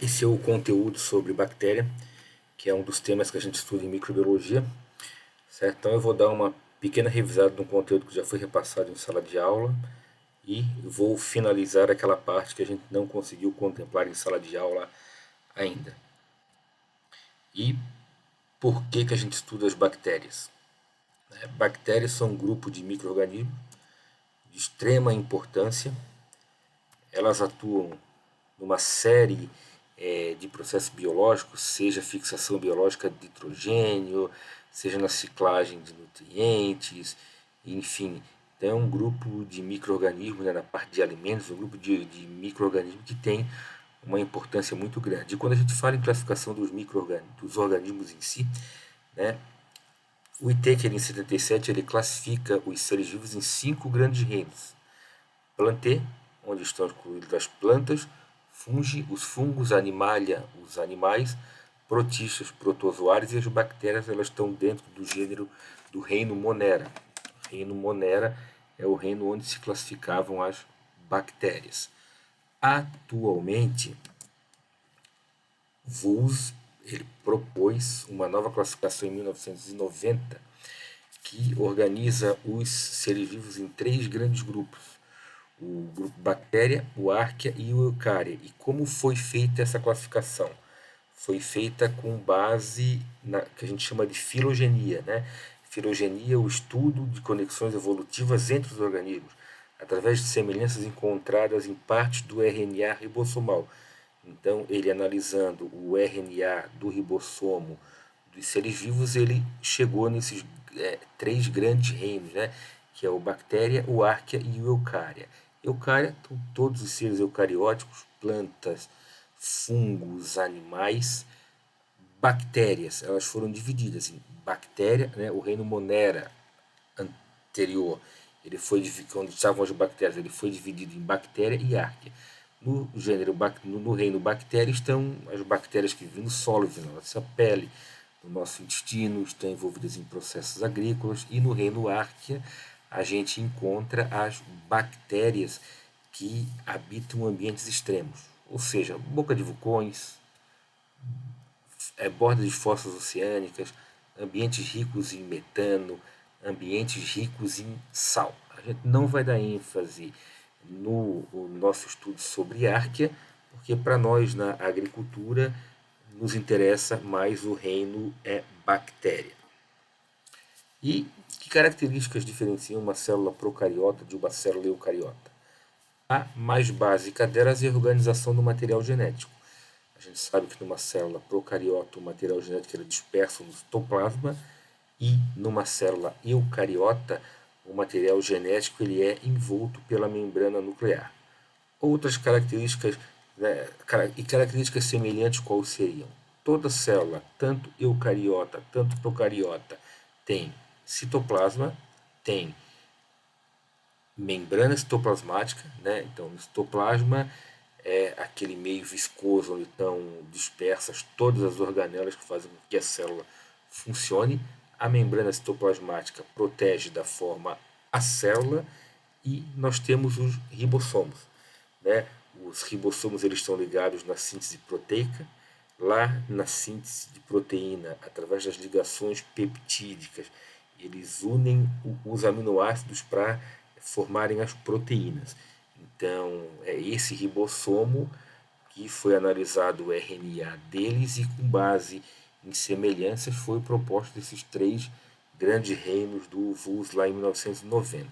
Esse é o conteúdo sobre bactéria, que é um dos temas que a gente estuda em microbiologia, certo? Então eu vou dar uma pequena revisada no conteúdo que já foi repassado em sala de aula e vou finalizar aquela parte que a gente não conseguiu contemplar em sala de aula ainda. E por que que a gente estuda as bactérias? Bactérias são um grupo de micro-organismos de extrema importância. Elas atuam numa série de processos biológicos, seja fixação biológica de nitrogênio, seja na ciclagem de nutrientes, enfim. Então, é um grupo de micro-organismos, né, na parte de alimentos, um grupo de micro-organismos que tem uma importância muito grande. E quando a gente fala em classificação dos micro-organismos, dos organismos em si, né, o Itaker, em 77, ele classifica os seres vivos em 5 grandes reinos. Plantae, onde estão incluídas as plantas, fungi, os fungos, animalia, os animais, protistas, protozoários, e as bactérias, elas estão dentro do gênero do reino Monera. O reino Monera é o reino onde se classificavam as bactérias. Atualmente, Voos ele propôs uma nova classificação em 1990 que organiza os seres vivos em 3 grandes grupos: o grupo bactéria, o arquea e o eucária. E como foi feita essa classificação? Foi feita com base na que a gente chama de filogenia, né? Filogenia é o estudo de conexões evolutivas entre os organismos, através de semelhanças encontradas em partes do RNA ribossomal. Então, ele analisando o RNA do ribossomo dos seres vivos, ele chegou nesses 3 grandes reinos, né? Que é o bactéria, o arquea e o eucária. Eucária, então, todos os seres eucarióticos, plantas, fungos, animais. Bactérias, elas foram divididas em bactéria, né? O reino Monera anterior, ele foi quando estavam as bactérias, ele foi dividido em bactéria e arquea. No gênero no reino bactéria estão as bactérias que vivem no solo, vivem na nossa pele, no nosso intestino, estão envolvidas em processos agrícolas, e no reino arquea a gente encontra as bactérias que habitam ambientes extremos, ou seja, boca de vulcões, bordas de fossas oceânicas, ambientes ricos em metano, ambientes ricos em sal. A gente não vai dar ênfase no nosso estudo sobre árquea, porque para nós na agricultura nos interessa mais o reino bactéria. E que características diferenciam uma célula procariota de uma célula eucariota? A mais básica delas é a organização do material genético. A gente sabe que numa célula procariota o material genético é disperso no citoplasma, e numa célula eucariota o material genético ele é envolto pela membrana nuclear. Outras características, né, e características semelhantes quais seriam? Toda célula, tanto eucariota, tanto procariota, tem citoplasma, tem membrana citoplasmática, né? Então, o citoplasma é aquele meio viscoso onde estão dispersas todas as organelas que fazem com que a célula funcione. A membrana citoplasmática protege da forma a célula, e nós temos os ribossomos, né? Os ribossomos eles estão ligados na síntese proteica, lá na síntese de proteína, através das ligações peptídicas, eles unem os aminoácidos para formarem as proteínas. Então, é esse ribossomo que foi analisado o RNA deles, e com base em semelhanças foi proposto esses 3 grandes reinos do VUS lá em 1990.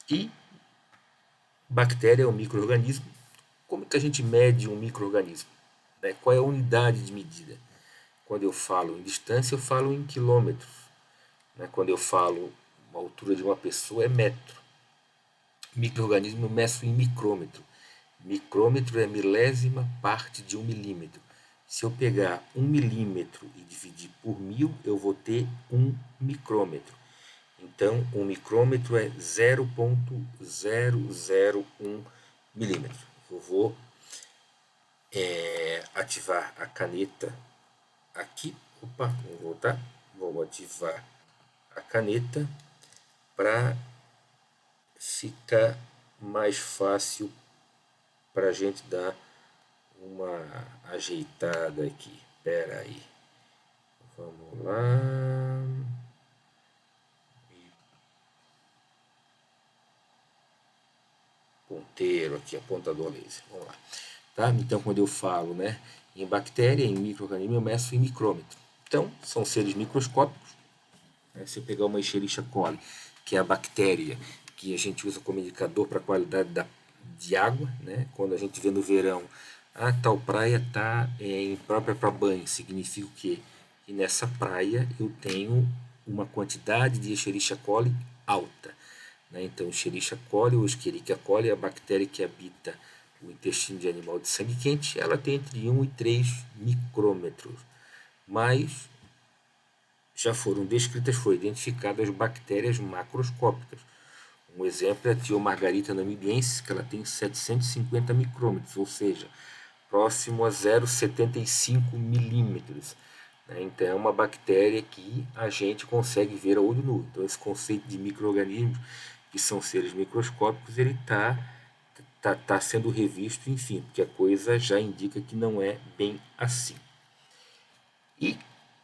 E bactéria é um micro-organismo. Como que a gente mede um micro-organismo? Né? Qual é a unidade de medida? Quando eu falo em distância, eu falo em quilômetros. Né? Quando eu falo a altura de uma pessoa, é metro. Micro-organismo eu meço em micrômetro. Micrômetro é milésima parte de 1 milímetro. Se eu pegar 1 milímetro e dividir por 1000, eu vou ter 1 micrômetro. Então, 1 micrômetro é 0,001 milímetro. Eu vou ativar a caneta aqui. Opa, vou voltar. Vou ativar a caneta para ficar mais fácil para a gente dar uma ajeitada aqui. Espera aí. Vamos lá. Ponteiro aqui, apontador laser. Vamos lá. Tá? Então, quando eu falo, né, em bactéria, em micro-organismo, eu meço em micrômetro. Então, são seres microscópicos. Né? Se eu pegar uma Escherichia coli, que é a bactéria que a gente usa como indicador para a qualidade de água, né? Quando a gente vê no verão, tal praia está imprópria para banho, significa o quê? Que nessa praia eu tenho uma quantidade de Escherichia coli alta. Né? Então, Escherichia coli ou Escherichia coli é a bactéria que habita o intestino de animal de sangue quente, ela tem entre 1 e 3 micrômetros. Mas já foram descritas, foram identificadas bactérias macroscópicas. Um exemplo é a Thiomargarita namibiensis, que ela tem 750 micrômetros, ou seja, próximo a 0,75 milímetros. Então é uma bactéria que a gente consegue ver a olho nu. Então esse conceito de micro-organismos, que são seres microscópicos, ele tá sendo revisto, enfim, porque a coisa já indica que não é bem assim. E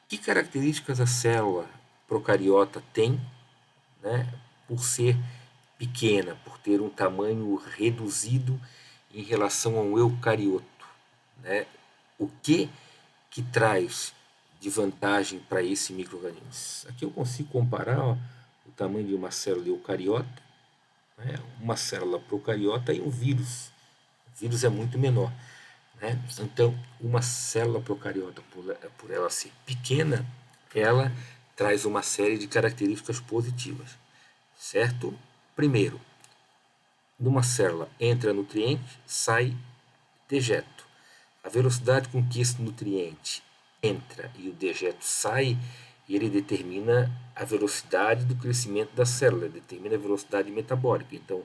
que características a célula procariota tem, né, por ser pequena, por ter um tamanho reduzido em relação a um eucarioto? Né? O que traz de vantagem para esse micro-organismo? Aqui eu consigo comparar o tamanho de uma célula eucariota, né, uma célula procariota e um vírus. O vírus é muito menor. Né? Então, uma célula procariota, por ela ser pequena, ela traz uma série de características positivas. Certo? Primeiro, numa célula entra nutriente, sai dejeto. A velocidade com que esse nutriente entra e o dejeto sai, ele determina a velocidade do crescimento da célula, determina a velocidade metabólica. Então,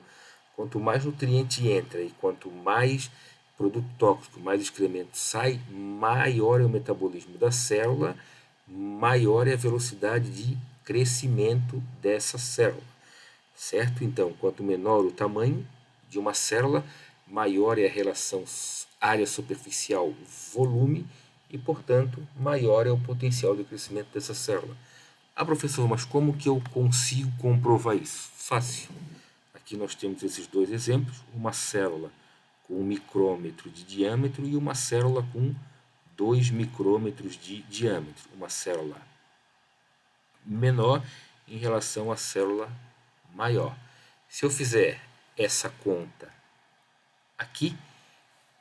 quanto mais nutriente entra e quanto mais produto tóxico, mais excremento sai, maior é o metabolismo da célula, maior é a velocidade de crescimento dessa célula. Certo? Então, quanto menor o tamanho de uma célula, maior é a relação área superficial volume e, portanto, maior é o potencial de crescimento dessa célula. Professor, mas como que eu consigo comprovar isso? Fácil. Aqui nós temos esses dois exemplos, uma célula com 1 micrômetro de diâmetro e uma célula com 2 micrômetros de diâmetro. Uma célula menor em relação à célula maior. Se eu fizer essa conta aqui,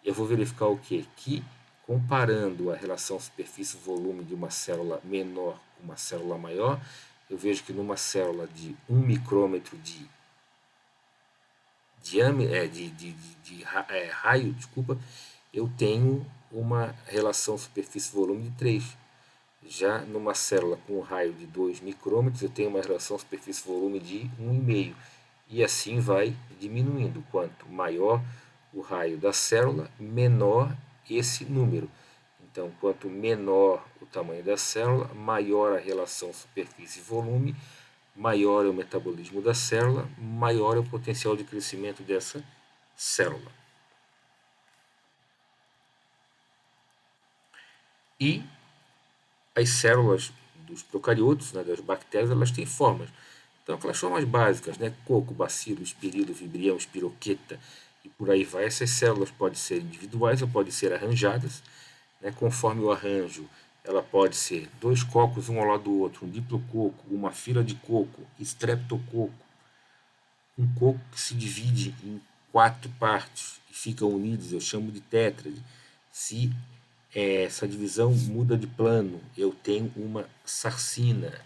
eu vou verificar o quê? Que comparando a relação superfície-volume de uma célula menor com uma célula maior, eu vejo que numa célula de 1 micrômetro de raio, desculpa, eu tenho uma relação superfície-volume de 3. Já numa célula com um raio de 2 micrômetros, eu tenho uma relação superfície-volume de 1,5. E assim vai diminuindo. Quanto maior o raio da célula, menor esse número. Então, quanto menor o tamanho da célula, maior a relação superfície-volume, maior é o metabolismo da célula, maior é o potencial de crescimento dessa célula. E as células dos procariotos, né, das bactérias, elas têm formas. Então, aquelas formas básicas, né, coco, bacilo, espirilo, vibrião, espiroqueta e por aí vai. Essas células podem ser individuais ou podem ser arranjadas. Né, conforme o arranjo, ela pode ser 2 cocos um ao lado do outro, um diplococo, uma fila de coco, streptococo, um coco que se divide em 4 partes e ficam unidos, eu chamo de tétrade. Se essa divisão muda de plano, eu tenho uma sarcina.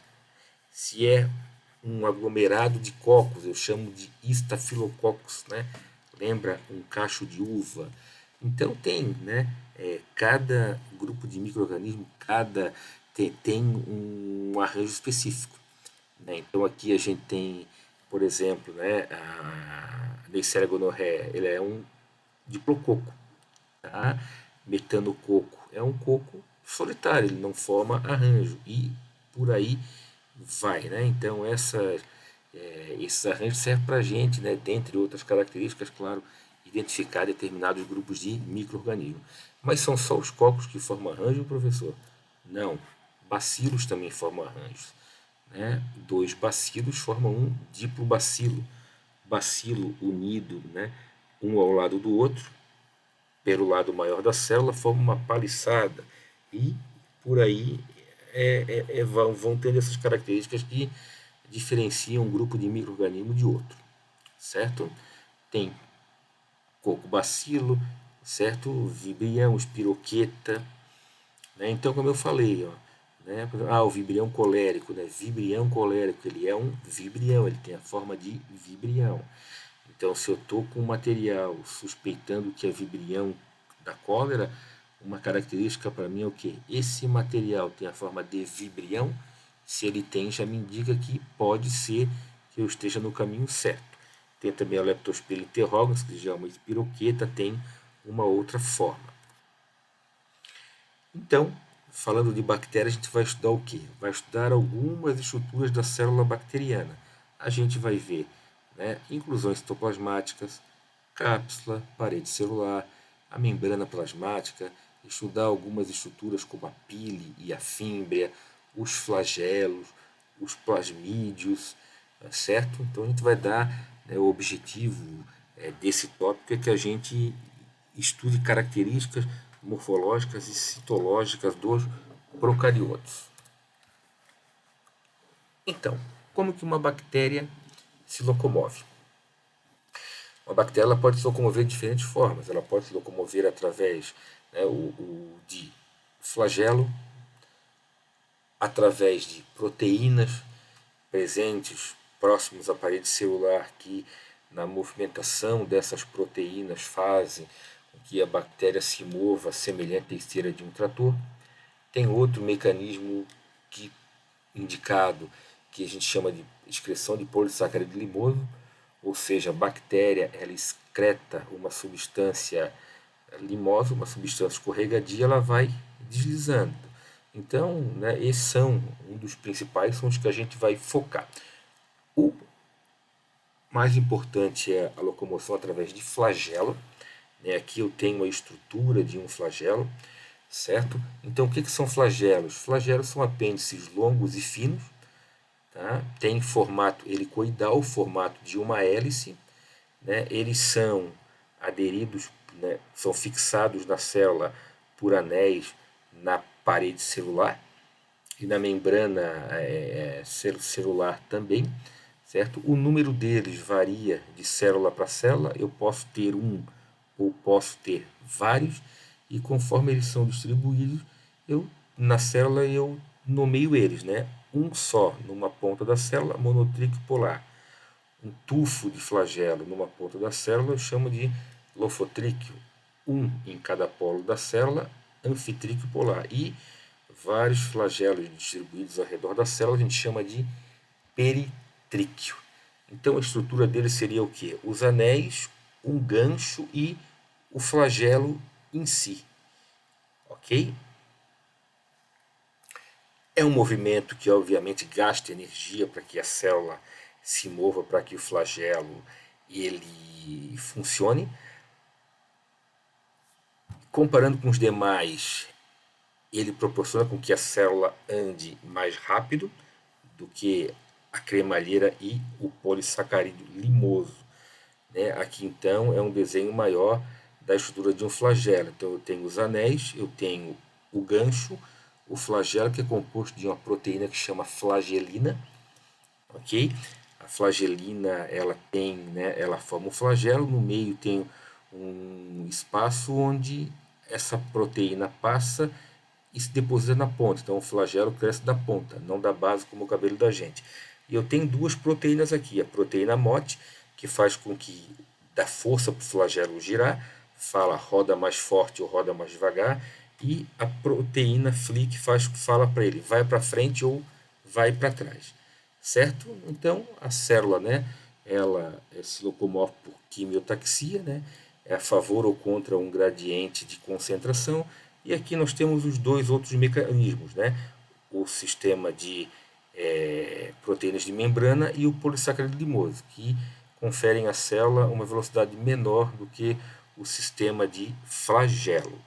Se é um aglomerado de cocos, eu chamo de Staphylococcus, né? Lembra um cacho de uva? Então tem, né? Cada grupo de micro-organismo, tem um arranjo específico. Né? Então aqui a gente tem, por exemplo, né, a Neisseria gonorrhoeae, ele é um diplococo. Tá? Metanococo é um coco solitário, ele não forma arranjo e por aí vai. Né? Então esses arranjos servem para a gente, né, dentre outras características, claro, identificar determinados grupos de micro-organismos. Mas são só os cocos que formam arranjo, professor? Não. Bacilos também formam arranjos. Né? Dois bacilos formam um diplobacilo. Bacilo unido, né? Um ao lado do outro, pelo lado maior da célula, forma uma paliçada. E por aí vão tendo essas características que diferenciam um grupo de micro-organismo de outro. Certo? Tem cocobacilo, certo? Vibrião, espiroqueta. Né? Então, como eu falei, ó, né? O vibrião colérico, né? Vibrião colérico, ele é um vibrião, ele tem a forma de vibrião. Então, se eu estou com um material suspeitando que é vibrião da cólera, uma característica para mim é o que? Esse material tem a forma de vibrião. Se ele tem, já me indica que pode ser que eu esteja no caminho certo. Tem também a Leptospira interrogas, que já é uma espiroqueta, tem uma outra forma. Então, falando de bactérias, a gente vai estudar o quê? Vai estudar algumas estruturas da célula bacteriana. A gente vai ver, né, inclusões citoplasmáticas, cápsula, parede celular, a membrana plasmática, estudar algumas estruturas como a pile e a fímbria, os flagelos, os plasmídios, certo? Então a gente vai dar, né, o objetivo desse tópico é que a gente estude características morfológicas e citológicas dos procariotos. Então, como que uma bactéria se locomove? Uma bactéria ela pode se locomover de diferentes formas. Ela pode se locomover através, né, de flagelo, através de proteínas presentes próximos à parede celular que, na movimentação dessas proteínas, fazem com que a bactéria se mova semelhante à esteira de um trator. Tem outro mecanismo que, indicado que a gente chama de excreção de polissacarídeo limoso, ou seja, a bactéria ela excreta uma substância limosa, uma substância escorregadia, ela vai deslizando. Então, né, esses são um dos principais, são os que a gente vai focar. O mais importante é a locomoção através de flagelo. Né? Aqui eu tenho a estrutura de um flagelo, certo? Então, o que são flagelos? Flagelos são apêndices longos e finos, tá? Tem formato helicoidal, formato de uma hélice, né? Eles são aderidos, né? São fixados na célula por anéis na parede celular e na membrana celular também, certo? O número deles varia de célula para célula, eu posso ter um ou posso ter vários, e conforme eles são distribuídos, na célula eu nomeio eles, né? Um só numa ponta da célula, monotríquio polar. Um tufo de flagelo numa ponta da célula eu chamo de lofotríquio. Um em cada polo da célula, anfitríquio polar. E vários flagelos distribuídos ao redor da célula a gente chama de peritríquio. Então a estrutura dele seria o que? Os anéis, um gancho e o flagelo em si. Ok? É um movimento que obviamente gasta energia para que a célula se mova, para que o flagelo ele funcione. Comparando com os demais, ele proporciona com que a célula ande mais rápido do que a cremalheira e o polissacarídeo limoso. Né? Aqui então é um desenho maior da estrutura de um flagelo. Então eu tenho os anéis, eu tenho o gancho, o flagelo que é composto de uma proteína que chama flagelina, ok? A flagelina ela tem, né, ela forma um flagelo, no meio tem um espaço onde essa proteína passa e se deposita na ponta. Então o flagelo cresce da ponta, não da base como o cabelo da gente. E eu tenho duas proteínas aqui, a proteína MOT, que faz com que dá força para o flagelo girar, fala roda mais forte ou roda mais devagar, e a proteína FLI que fala para ele vai para frente ou vai para trás, certo? Então a célula, né, ela se locomove por quimiotaxia, né, é a favor ou contra um gradiente de concentração, e aqui nós temos os dois outros mecanismos, né, o sistema de proteínas de membrana e o polissacarídeo limoso, que conferem à célula uma velocidade menor do que o sistema de flagelo.